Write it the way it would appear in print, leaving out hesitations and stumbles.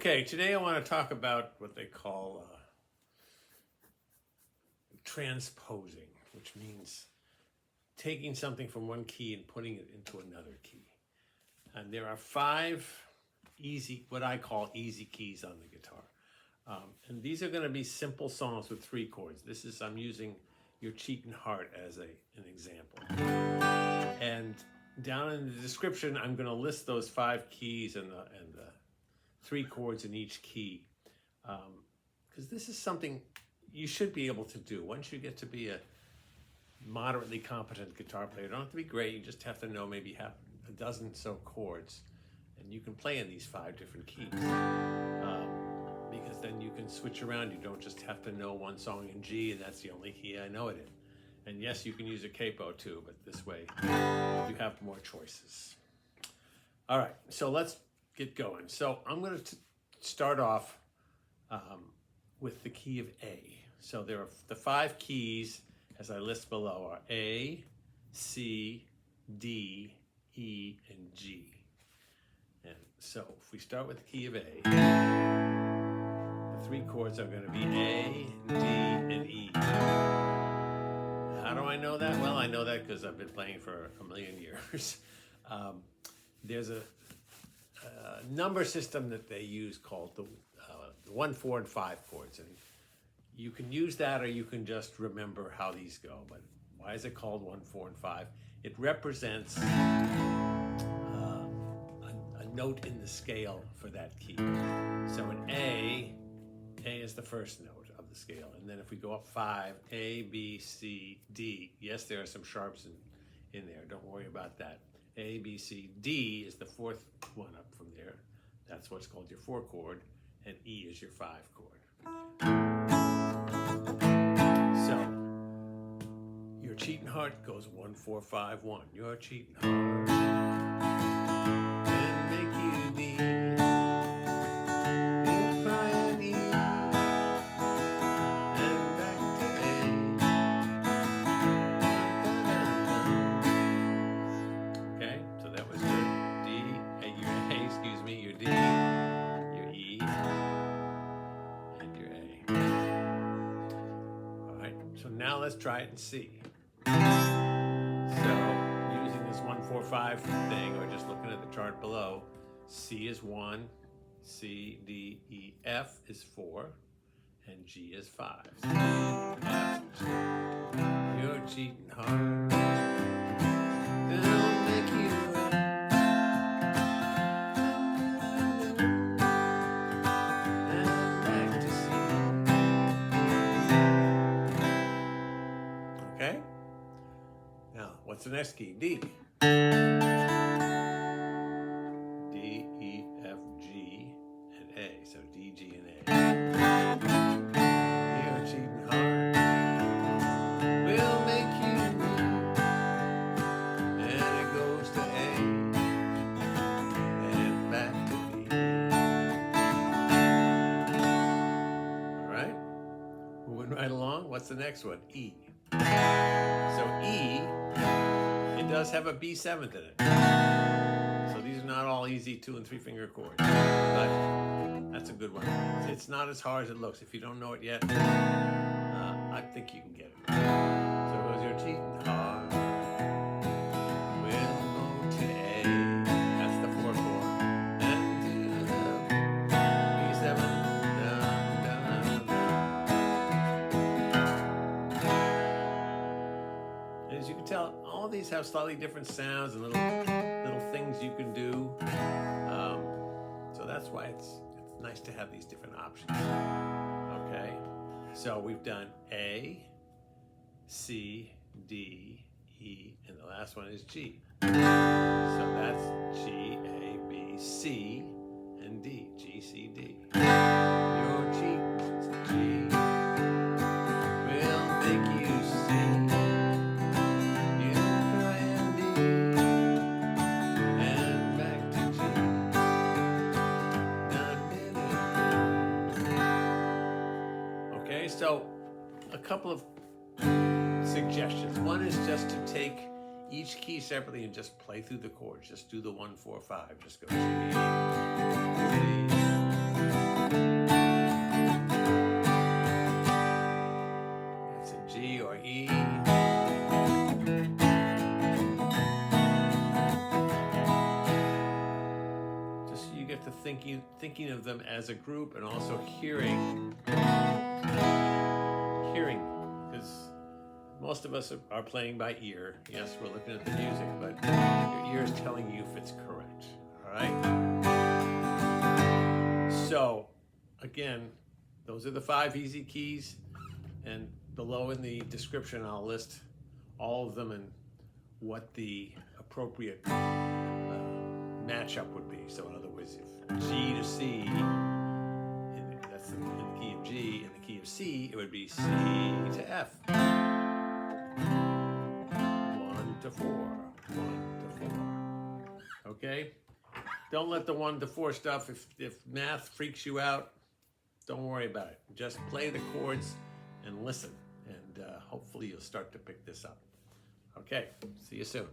Okay, today I want to talk about what they call transposing, which means taking something from one key and putting it into another key. And there are 5 easy, what I call easy keys on the guitar. And these are going to be simple songs with 3 chords. I'm using Your Cheatin' Heart as an example. And down in the description, I'm going to list those 5 keys and the 3 chords in each key. Because this is something you should be able to do. Once you get to be a moderately competent guitar player, you don't have to be great, you just have to know maybe half a dozen or so chords. And you can play in these 5 different keys. Because then you can switch around. You don't just have to know one song in G and that's the only key I know it in. And yes, you can use a capo too, but this way you have more choices. All right, so let's get going. So I'm going to start off with the key of A. So there are the 5 keys, as I list below, are A, C, D, E, and G. And so if we start with the key of A, the 3 chords are going to be A, D, and E. How do I know that? Well, I know that because I've been playing for a million years. There's a number system that they use called the 1, 4, and 5 chords. And you can use that or you can just remember how these go. But why is it called 1, 4, and 5? It represents a note in the scale for that key. So in A is the first note of the scale. And then if we go up 5, A, B, C, D. Yes, there are some sharps in there. Don't worry about that. A, B, C, D is the 4th one up from there. That's what's called your 4 chord. And E is your 5 chord. So, Your Cheatin' Heart goes 1, 4, 5, 1. Your cheatin' heart can make you be. You cry and E, and back to A. Okay, so that was your D, your A, excuse me, your D, your E, and your A. All right, so now let's try it in C. So, using this 1, 4, 5 thing, or just looking at the chart below, C is 1, C, D, E, F is 4, and G is 5. So F, G. Your cheatin' heart, they'll make you and back to C. Okay? Now, what's the next key? D. D, E, F, G, and A. So D, G, and A. Your cheatin' heart will make you weep. And it goes to A and back to B. All right? Moving right along. What's the next one? E. So E, it does have a B 7th in it. So these are not all easy 2 and 3 finger chords, but that's a good one. It's not as hard as it looks. If you don't know it yet, I think you can get it. So it was your cheatin' heart will go to A. That's the 4 chord. And to the B 7. As you can tell, all of these have slightly different sounds and little things you can do. So that's why it's nice to have these different options. Okay, so we've done A, C, D, E, and the last one is G. So that's G, A, B, C, and D. G, C, D. Your cheeks, G, will make you see. So, a couple of suggestions. One is just to take each key separately and just play through the chords. Just do the 1, 4, 5. Just go G, thinking of them as a group, and also hearing, because most of us are playing by ear. Yes, we're looking at the music, but your ear is telling you if it's correct. All right? So, again, those are the 5 easy keys, and below in the description I'll list all of them and what the appropriate matchup would be. So in other words, if G to C, that's in the key of G, in the key of C, it would be C to F. 1 to 4, 1 to 4. Okay? Don't let the 1 to 4 stuff, if math freaks you out, don't worry about it. Just play the chords and listen, and hopefully you'll start to pick this up. Okay, see you soon.